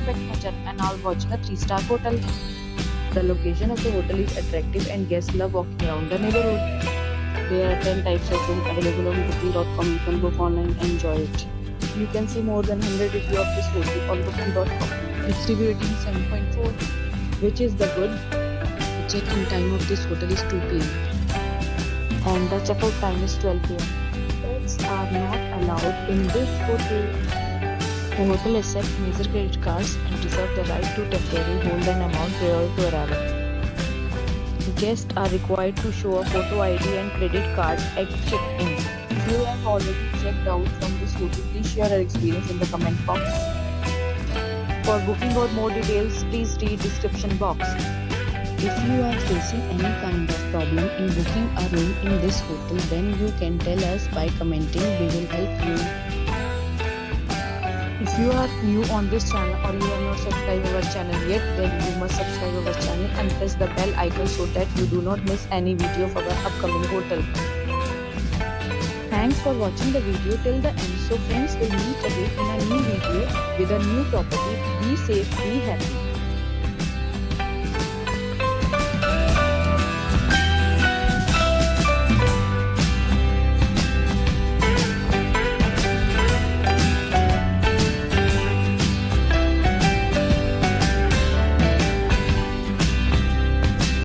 back to my channel and now watching a 3-star hotel. The location of the hotel is attractive and guests love walking around the neighborhood. There are 10 types of rooms available on booking.com. You can book online and enjoy it. You can see more than 100 reviews of this hotel on booking.com. Its review rating is 7.4, which is the good. The check-in time of this hotel is 2 p.m. and the check-out time is 12 p.m. Pets are not allowed in this hotel. The hotel accepts major credit cards and reserves the right to temporarily hold an amount prior to arrival. Guests are required to show a photo ID and credit card at check-in. If you have already checked out from this hotel, please share your experience in the comment box. For booking or more details, please read description box. If you are facing any kind of problem in booking a room in this hotel, then you can tell us by commenting. We will help you. If you are new on this channel or you have not subscribed our channel yet, then you must subscribe our channel and press the bell icon so that you do not miss any video of our upcoming hotel. Thanks for watching the video till the end. So friends, will meet again in a new video with a new property. Be safe, be happy.